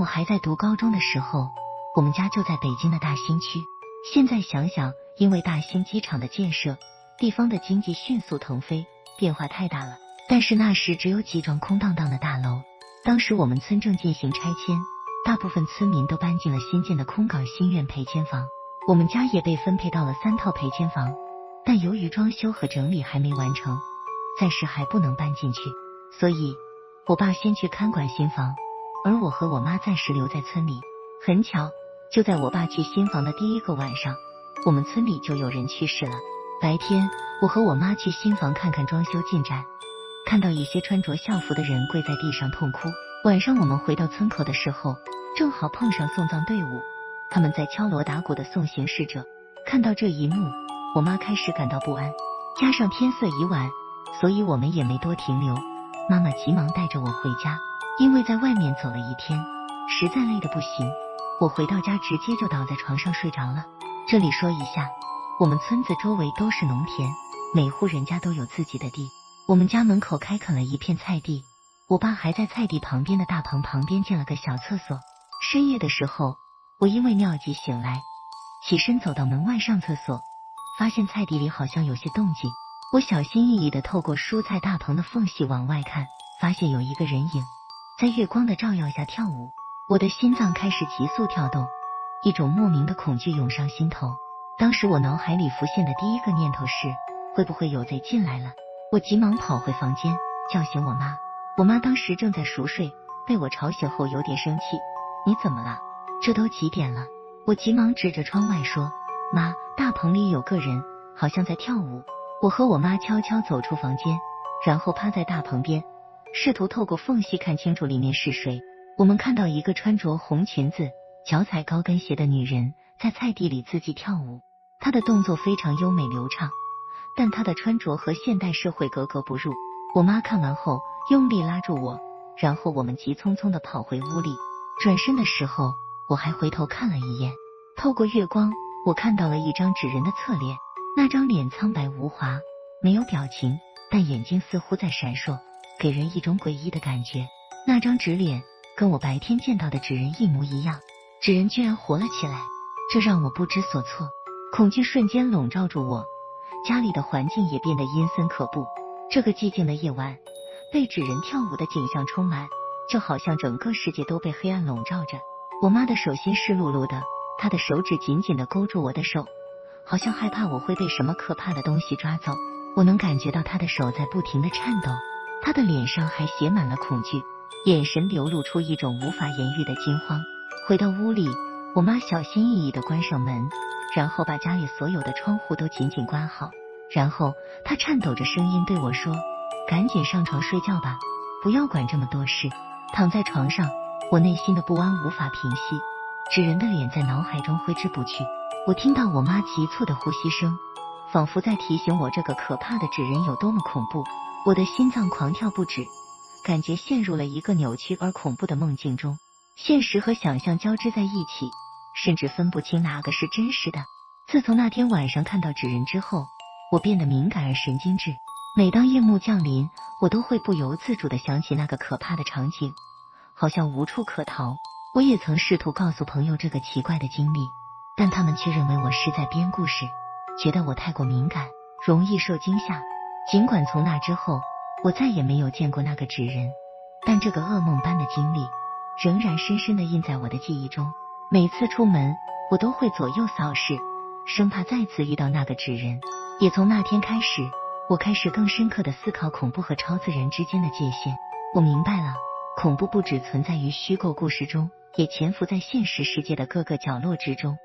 还在读高中的时候，我们家就在北京的大兴区。现在想想，因为大兴机场的建设，地方的经济迅速腾飞，变化太大了。但是那时只有几幢空荡荡的大楼。当时我们村正进行拆迁，大部分村民都搬进了新建的空港新苑陪迁房，我们家也被分配到了3套陪迁房，但由于装修和整理还没完成，暂时还不能搬进去，所以我爸先去看管新房，而我和我妈暂时留在村里。很巧，就在我爸去新房的第一个晚上，我们村里就有人去世了。白天我和我妈去新房看看装修进展，看到一些穿着校服的人跪在地上痛哭。晚上我们回到村口的时候，正好碰上送葬队伍，他们在敲锣打鼓的送行逝者。看到这一幕，我妈开始感到不安，加上天色已晚，所以我们也没多停留。妈妈急忙带着我回家，因为在外面走了一天，实在累得不行。我回到家直接就倒在床上睡着了。这里说一下，我们村子周围都是农田，每户人家都有自己的地。我们家门口开垦了一片菜地，我爸还在菜地旁边的大棚旁边建了个小厕所。深夜的时候，我因为尿急醒来，起身走到门外上厕所，发现菜地里好像有些动静。我小心翼翼地透过蔬菜大棚的缝隙往外看，发现有一个人影在月光的照耀下跳舞。我的心脏开始急速跳动，一种莫名的恐惧涌上心头。当时我脑海里浮现的第一个念头是，会不会有贼进来了？我急忙跑回房间，叫醒我妈。我妈当时正在熟睡，被我吵醒后有点生气，你怎么了？这都几点了？我急忙指着窗外说，妈，大棚里有个人，好像在跳舞。我和我妈悄悄走出房间，然后趴在大棚边，试图透过缝隙看清楚里面是谁。我们看到一个穿着红裙子、脚踩高跟鞋的女人在菜地里自己跳舞，她的动作非常优美流畅，但她的穿着和现代社会格格不入。我妈看完后用力拉住我，然后我们急匆匆地跑回屋里。转身的时候，我还回头看了一眼，透过月光，我看到了一张纸人的侧脸。那张脸苍白无华，没有表情，但眼睛似乎在闪烁，给人一种诡异的感觉。那张纸脸跟我白天见到的纸人一模一样，纸人居然活了起来，这让我不知所措，恐惧瞬间笼罩住我，家里的环境也变得阴森可怖。这个寂静的夜晚，被纸人跳舞的景象充满，就好像整个世界都被黑暗笼罩着。我妈的手心湿漉漉的，她的手指紧紧地勾住我的手，好像害怕我会被什么可怕的东西抓走。我能感觉到她的手在不停地颤抖，她的脸上还写满了恐惧，眼神流露出一种无法言喻的惊慌。回到屋里，我妈小心翼翼地关上门，然后把家里所有的窗户都紧紧关好，然后她颤抖着声音对我说，赶紧上床睡觉吧，不要管这么多事。躺在床上，我内心的不安无法平息，纸人的脸在脑海中挥之不去。我听到我妈急促的呼吸声，仿佛在提醒我这个可怕的纸人有多么恐怖。我的心脏狂跳不止，感觉陷入了一个扭曲而恐怖的梦境中，现实和想象交织在一起，甚至分不清哪个是真实的。自从那天晚上看到纸人之后，我变得敏感而神经质，每当夜幕降临，我都会不由自主地想起那个可怕的场景，好像无处可逃。我也曾试图告诉朋友这个奇怪的经历，但他们却认为我是在编故事，觉得我太过敏感，容易受惊吓。尽管从那之后我再也没有见过那个纸人，但这个噩梦般的经历仍然深深地印在我的记忆中。每次出门，我都会左右扫视，生怕再次遇到那个纸人。也从那天开始，我开始更深刻地思考恐怖和超自然之间的界限。我明白了，恐怖不只存在于虚构故事中，也潜伏在现实世界的各个角落之中。